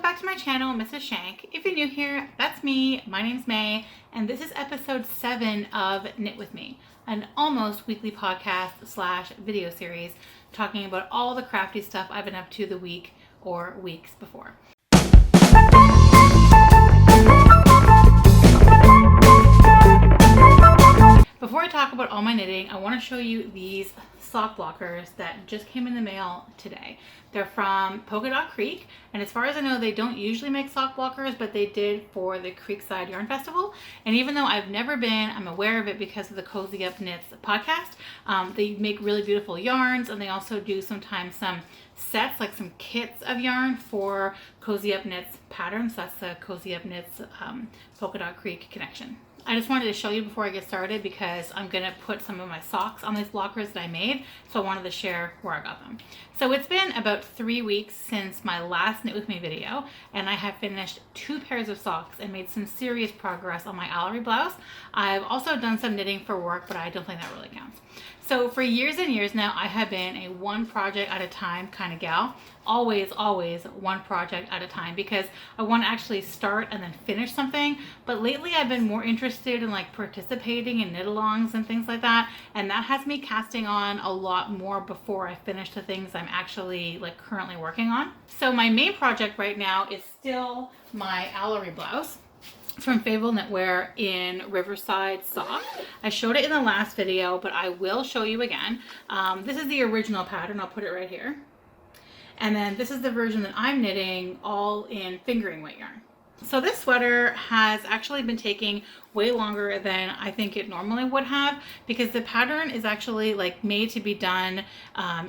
back to my channel, Mrs. Shank. If you're new here, that's me. My name's May, and this is episode 7 of Knit With Me, an almost weekly podcast / video series talking about all the crafty stuff I've been up to the week or weeks before. Before I talk about all my knitting, I want to show you these sock blockers that just came in the mail today. They're from Polka Dot Creek, and as far as I know, they don't usually make sock blockers, but they did for the Creekside Yarn Festival. And even though I've never been, I'm aware of it because of the Cozy Up Knits podcast. They make really beautiful yarns, and they also do sometimes some sets, like some kits of yarn for Cozy Up Knits patterns. That's the Cozy Up Knits Polka Dot Creek connection. I just wanted to show you before I get started because I'm going to put some of my socks on these blockers that I made, so I wanted to share where I got them. So it's been about 3 weeks since my last Knit With Me video, and I have finished 2 pairs of socks and made some serious progress on my Allery blouse. I've also done some knitting for work, but I don't think that really counts. So for years and years now, I have been a one project at a time kind of gal. Always one project at a time because I want to actually start and then finish something. But lately I've been more interested in like participating in knit-alongs and things like that. And that has me casting on a lot more before I finish the things I'm actually like currently working on. So my main project right now is still my Allery blouse from Fable Knitwear in Riverside Sock. I showed it in the last video, but I will show you again. This is the original pattern. I'll put it right here. And then this is the version that I'm knitting all in fingering weight yarn. So this sweater has actually been taking way longer than I think it normally would have because the pattern is actually like made to be done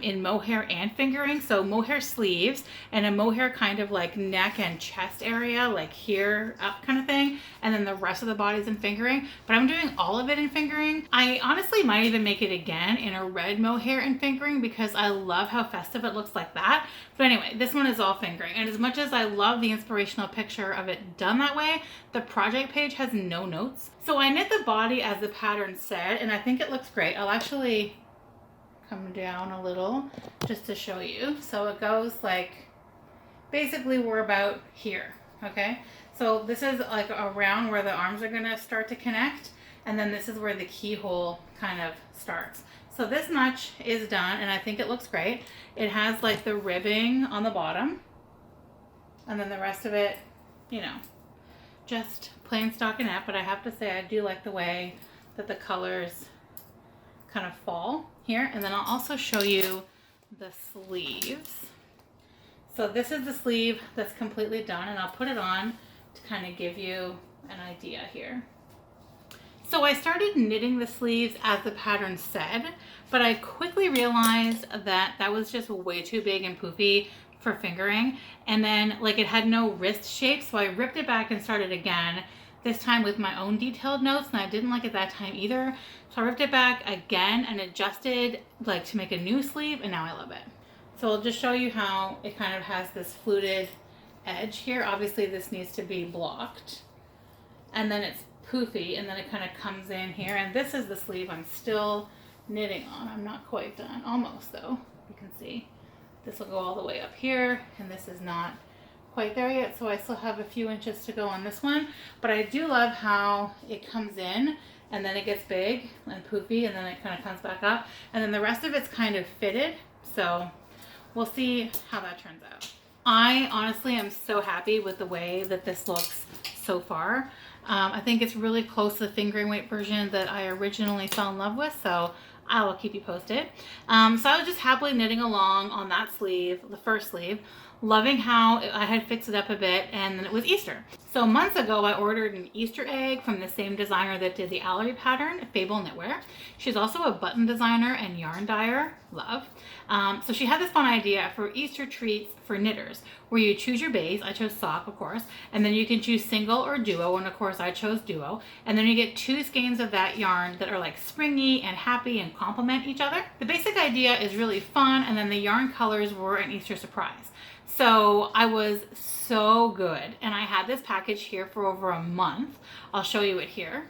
in mohair and fingering. So mohair sleeves and a mohair kind of like neck and chest area, like here up kind of thing. And then the rest of the body's in fingering, but I'm doing all of it in fingering. I honestly might even make it again in a red mohair and fingering because I love how festive it looks like that. But anyway, this one is all fingering. And as much as I love the inspirational picture of it done that way, the project page has no notes. So I knit the body as the pattern said, and I think it looks great. I'll actually come down a little just to show you. So it goes like, basically we're about here, okay? So this is like around where the arms are gonna start to connect, and then this is where the keyhole kind of starts. So this much is done, and I think it looks great. It has like the ribbing on the bottom, and then the rest of it, you know, just plain stockinette, but I have to say I do like the way that the colors kind of fall here. And then I'll also show you the sleeves. So this is the sleeve that's completely done, and I'll put it on to kind of give you an idea here. So I started knitting the sleeves as the pattern said, but I quickly realized that that was just way too big and poofy for fingering, and then like it had no wrist shape, so I ripped it back and started again, this time with my own detailed notes, and I didn't like it that time either, so I ripped it back again and adjusted like to make a new sleeve, and now I love it. So I'll just show you how it kind of has this fluted edge here. Obviously this needs to be blocked, and then it's poofy, and then it kind of comes in here, and this is the sleeve I'm still knitting on. I'm not quite done, almost though. You can see this will go all the way up here, and this is not quite there yet, so I still have a few inches to go on this one. But I do love how it comes in, and then it gets big and poofy, and then it kind of comes back up, and then the rest of it's kind of fitted, so we'll see how that turns out. I honestly am so happy with the way that this looks so far. I think it's really close to the fingering weight version that I originally fell in love with, so I will keep you posted. So I was just happily knitting along on that sleeve, the first sleeve, loving how I had fixed it up a bit, and then it was Easter. So months ago, I ordered an Easter egg from the same designer that did the Allery pattern, Fable Knitwear. She's also a button designer and yarn dyer, love. So she had this fun idea for Easter treats for knitters, where you choose your base. I chose sock, of course, and then you can choose single or duo, and of course I chose duo, and then you get 2 skeins of that yarn that are like springy and happy and complement each other. The basic idea is really fun, and then the yarn colors were an Easter surprise. So I was so good, and I had this package here for over a month. I'll show you it here.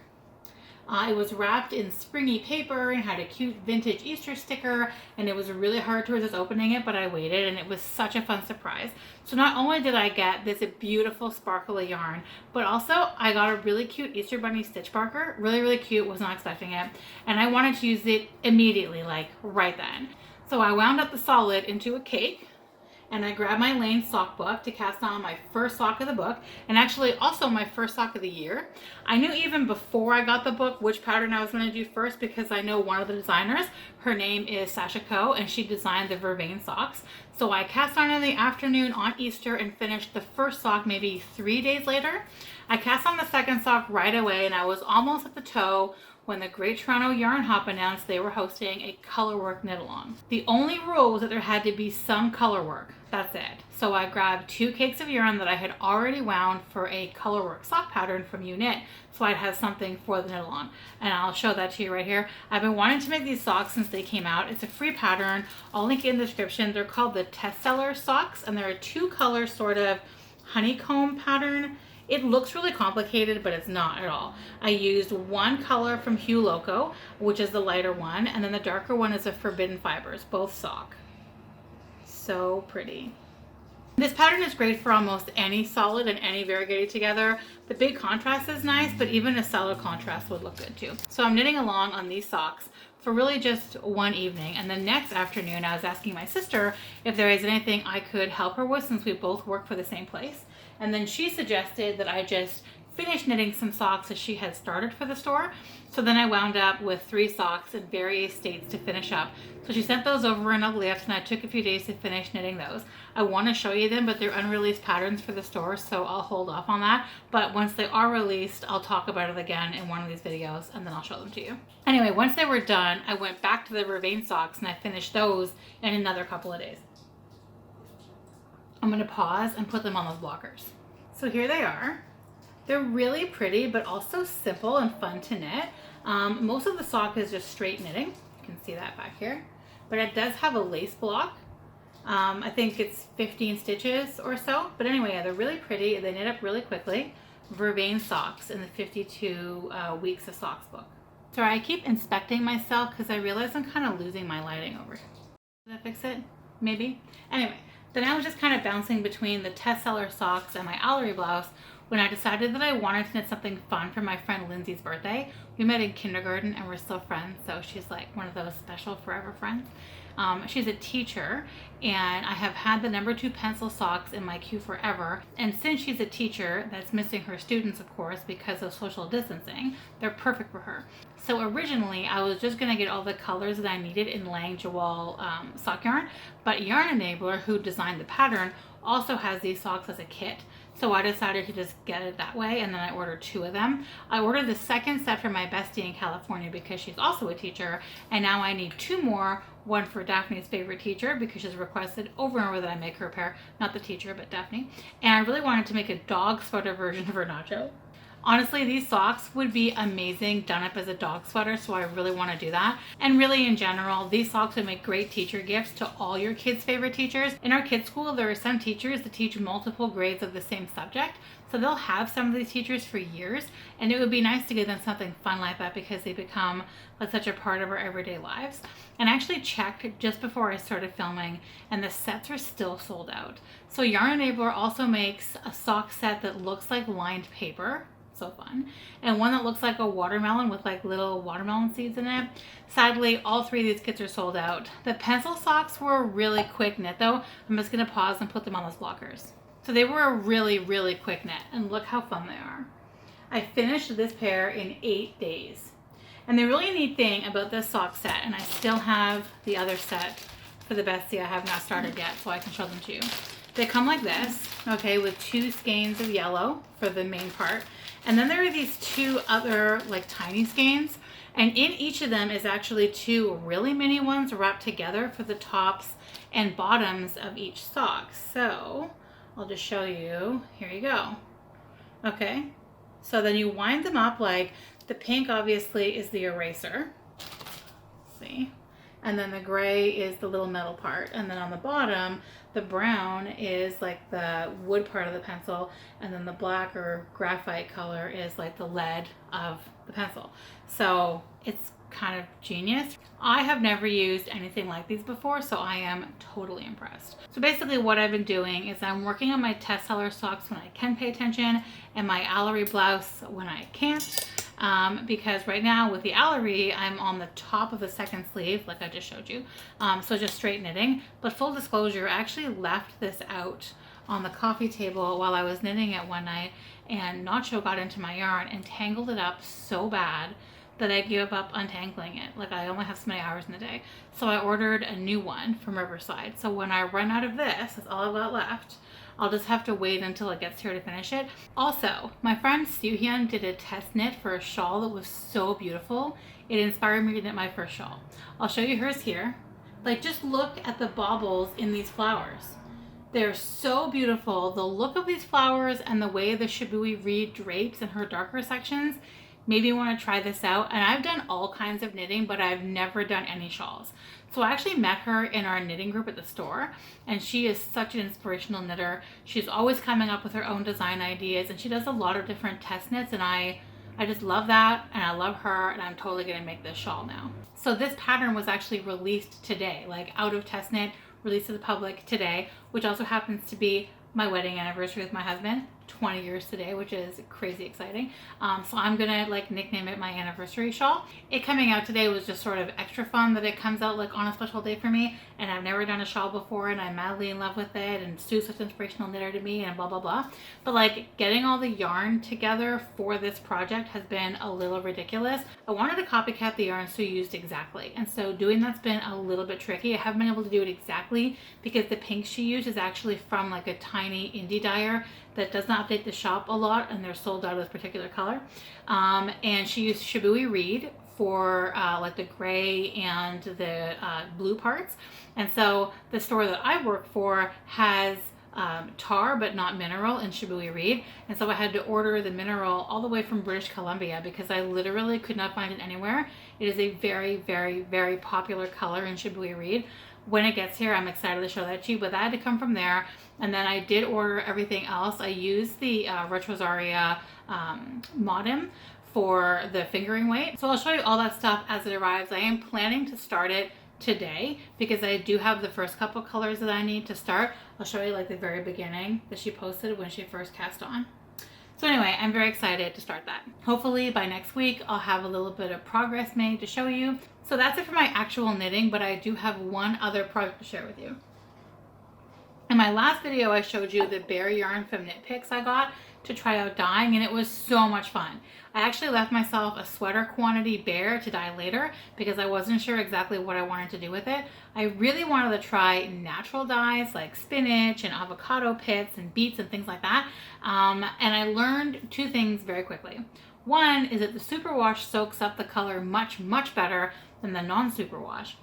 It was wrapped in springy paper and had a cute vintage Easter sticker, and it was really hard to resist opening it, but I waited, and it was such a fun surprise. So not only did I get this beautiful sparkly yarn, but also I got a really cute Easter Bunny stitch marker. Really, really cute, was not expecting it. And I wanted to use it immediately, like right then. So I wound up the solid into a cake, and I grabbed my Lane sock book to cast on my first sock of the book, and actually also my first sock of the year. I knew even before I got the book which pattern I was going to do first, because I know one of the designers. Her name is Sasha Coe, and she designed the Vervain socks. So I cast on in the afternoon on Easter and finished the first sock maybe 3 days later. I cast on the second sock right away, and I was almost at the toe when the Great Toronto Yarn Hop announced they were hosting a colorwork knit-along. The only rule was that there had to be some colorwork. That's it. So I grabbed 2 cakes of yarn that I had already wound for a colorwork sock pattern from Ewe Knit, so I'd have something for the knit-along. And I'll show that to you right here. I've been wanting to make these socks since they came out. It's a free pattern. I'll link it in the description. They're called the Test Seller socks, and they're a 2-color sort of honeycomb pattern. It looks really complicated, but it's not at all. I used 1 color from Hue Loco, which is the lighter one, and then the darker one is a Forbidden Fibers, both sock. So pretty. This pattern is great for almost any solid and any variegated together. The big contrast is nice, but even a solid contrast would look good too. So I'm knitting along on these socks for really just one evening, and the next afternoon I was asking my sister if there is anything I could help her with since we both work for the same place. And then she suggested that I just finish knitting some socks that she had started for the store. So then I wound up with 3 socks in various states to finish up. So she sent those over in a lift, and I took a few days to finish knitting those. I want to show you them, but they're unreleased patterns for the store, so I'll hold off on that. But once they are released, I'll talk about it again in one of these videos, and then I'll show them to you. Anyway, once they were done, I went back to the Vervain socks, and I finished those in another couple of days. I'm going to pause and put them on those blockers. So here they are. They're really pretty, but also simple and fun to knit. Most of the sock is just straight knitting. You can see that back here. But it does have a lace block. I think it's 15 stitches or so. But anyway, yeah, they're really pretty. They knit up really quickly. Vervain socks in the 52 Weeks of Socks book. Sorry, I keep inspecting myself because I realize I'm kind of losing my lighting over here. Did that fix it? Maybe? Anyway. Then I was just kind of bouncing between the Test Seller socks and my Allery blouse when I decided that I wanted to knit something fun for my friend Lindsay's birthday. We met in kindergarten and we're still friends, so she's like one of those special forever friends. She's a teacher, and I have had the number 2 pencil socks in my queue forever. And since she's a teacher that's missing her students, of course, because of social distancing, they're perfect for her. So originally, I was just going to get all the colors that I needed in Lang Jawal sock yarn, but Yarn Enabler, who designed the pattern, also has these socks as a kit. So I decided to just get it that way, and then I ordered 2 of them. I ordered the second set for my bestie in California because she's also a teacher, and now I need 2 more, one for Daphne's favorite teacher because she's requested over and over that I make her a pair, not the teacher, but Daphne. And I really wanted to make a dog sweater version of her Nacho. Honestly, these socks would be amazing done up as a dog sweater, so I really want to do that. And really, in general, these socks would make great teacher gifts to all your kids' favorite teachers. In our kids' school, there are some teachers that teach multiple grades of the same subject, so they'll have some of these teachers for years, and it would be nice to give them something fun like that because they become like such a part of our everyday lives. And I actually checked just before I started filming, and the sets are still sold out. So Yarn Enabler also makes a sock set that looks like lined paper. So fun. And one that looks like a watermelon with like little watermelon seeds in it. Sadly, all 3 of these kits are sold out. The pencil socks were a really quick knit though. I'm just going to pause and put them on those blockers. So they were a really, really quick knit, and look how fun they are. I finished this pair in 8 days. And the really neat thing about this sock set, and I still have the other set for the bestie I have not started yet, so I can show them to you. They come like this, okay, with 2 skeins of yellow for the main part. And then there are these 2 other like tiny skeins, and in each of them is actually 2 really mini ones wrapped together for the tops and bottoms of each sock. So I'll just show you. Here you go. Okay, so then you wind them up like the pink obviously is the eraser. Let's see. and then the gray is the little metal part, and then on the bottom the brown is like the wood part of the pencil, and then the black or graphite color is like the lead of the pencil. So it's kind of genius. I have never used anything like these before, so I am totally impressed. So basically what I've been doing is I'm working on my test seller socks when I can pay attention, and my Allery blouse when I can't. Because right now with the Allery, I'm on the top of the second sleeve, like I just showed you. So just straight knitting. But full disclosure, I actually left this out on the coffee table while I was knitting it one night, and Nacho got into my yarn and tangled it up so bad that I gave up untangling it. Like, I only have so many hours in the day. So I ordered a new one from Riverside. So when I run out of this, that's all I've got left, I'll just have to wait until it gets here to finish it. Also, my friend Suhyun did a test knit for a shawl that was so beautiful. It inspired me to knit my first shawl. I'll show you hers here. Like, just look at the baubles in these flowers. They're so beautiful. The look of these flowers and the way the Shibui Reed drapes in her darker sections made me want to try this out. And I've done all kinds of knitting, but I've never done any shawls. So I actually met her in our knitting group at the store, and she is such an inspirational knitter. She's always coming up with her own design ideas, and she does a lot of different test knits, and I just love that, and I love her, and I'm totally gonna make this shawl now. So this pattern was actually released today, like out of test knit, released to the public today, which also happens to be my wedding anniversary with my husband. 20 years today, which is crazy exciting. So I'm gonna like nickname it my anniversary shawl. It coming out today was just sort of extra fun that it comes out like on a special day for me, and I've never done a shawl before, and I'm madly in love with it, and Sue's such an inspirational knitter to me, and blah blah blah. But like, getting all the yarn together for this project has been a little ridiculous. I wanted to copycat the yarn Sue used exactly, and so doing that's been a little bit tricky. I haven't been able to do it exactly because the pink she used is actually from like a tiny indie dyer that does not update the shop a lot, and they're sold out of this particular color. And she used Shibui Reed for like the gray and the blue parts. And so the store that I work for has tar but not mineral in Shibui Reed, and so I had to order the mineral all the way from British Columbia because I literally could not find it anywhere. It is a very, very, very popular color in Shibui Reed. When it gets here, I'm excited to show that to you, but that had to come from there. And then I did order everything else. I used the Retrosaria Modem for the fingering weight. So I'll show you all that stuff as it arrives. I am planning to start it today because I do have the first couple colors that I need to start. I'll show you like the very beginning that she posted when she first cast on. So anyway, I'm very excited to start that. Hopefully by next week, I'll have a little bit of progress made to show you. So that's it for my actual knitting, but I do have one other project to share with you. In my last video, I showed you the bare yarn from Knit Picks I got to try out dyeing, and it was so much fun. I actually left myself a sweater quantity bare to dye later because I wasn't sure exactly what I wanted to do with it. I really wanted to try natural dyes like spinach and avocado pits and beets and things like that. And I learned two things very quickly. One is that the superwash soaks up the color much, much better than the non-superwash.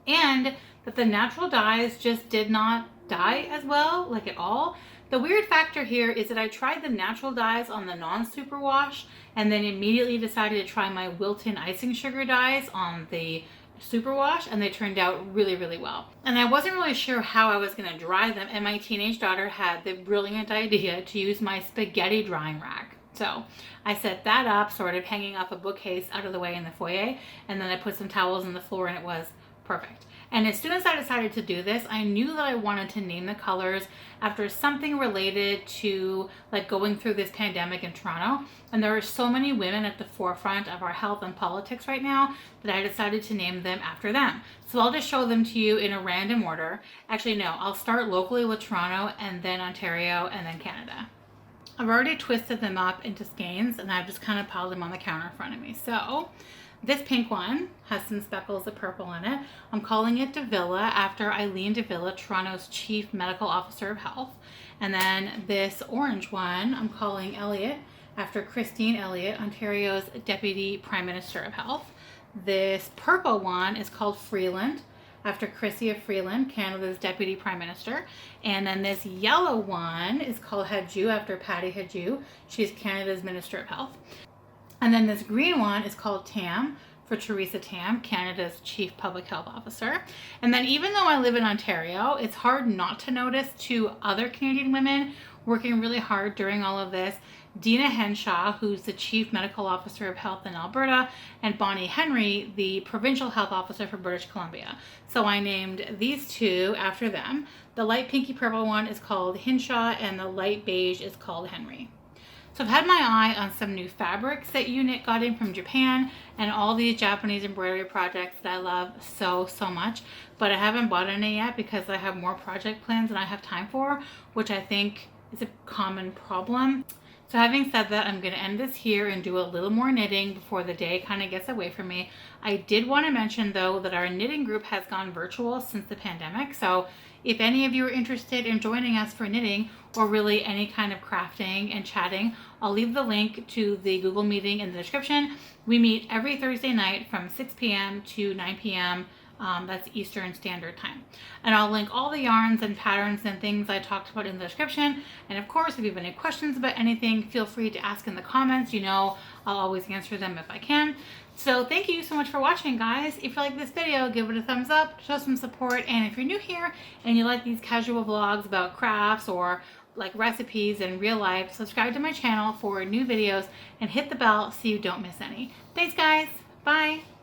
And that the natural dyes just did not dye as well, like at all. The weird factor here is that I tried the natural dyes on the non-superwash and then immediately decided to try my Wilton icing sugar dyes on the superwash, and they turned out really, really well. And I wasn't really sure how I was going to dry them, and my teenage daughter had the brilliant idea to use my spaghetti drying rack. So I set that up, sort of hanging off a bookcase out of the way in the foyer, and then I put some towels on the floor, and it was perfect. And as soon as I decided to do this, I knew that I wanted to name the colors after something related to like going through this pandemic in Toronto. And there are so many women at the forefront of our health and politics right now that I decided to name them after them. So I'll just show them to you in a random order. Actually, no, I'll start locally with Toronto and then Ontario and then Canada. I've already twisted them up into skeins and I've just kind of piled them on the counter in front of me. So this pink one has some speckles of purple in it. I'm calling it Davila after Eileen Davila, Toronto's Chief Medical Officer of Health. And then this orange one I'm calling Elliott after Christine Elliott, Ontario's Deputy Prime Minister of Health. This purple one is called Freeland after Chrystia Freeland, Canada's Deputy Prime Minister. And then this yellow one is called Hadju after Patty Hadju. She's Canada's Minister of Health. And then this green one is called Tam for Theresa Tam, Canada's Chief Public Health Officer. And then even though I live in Ontario, it's hard not to notice two other Canadian women working really hard during all of this. Dina Henshaw, who's the Chief Medical Officer of Health in Alberta, and Bonnie Henry, the Provincial Health Officer for British Columbia. So I named these two after them. The light pinky purple one is called Henshaw and the light beige is called Henry. So I've had my eye on some new fabrics that Ewe Knit got in from Japan and all these Japanese embroidery projects that I love so much, but I haven't bought any yet because I have more project plans than I have time for, which I think is a common problem. So having said that, I'm going to end this here and do a little more knitting before the day kind of gets away from me. I did want to mention though that our knitting group has gone virtual since the pandemic. So if any of you are interested in joining us for knitting or really any kind of crafting and chatting, I'll leave the link to the Google meeting in the description. We meet every Thursday night from 6 p.m. to 9 p.m. That's Eastern Standard Time. And I'll link all the yarns and patterns and things I talked about in the description. And of course, if you have any questions about anything, feel free to ask in the comments. You know, I'll always answer them if I can. So thank you so much for watching, guys. If you like this video, give it a thumbs up, show some support. And if you're new here and you like these casual vlogs about crafts or like recipes in real life, subscribe to my channel for new videos and hit the bell so you don't miss any. Thanks, guys. Bye.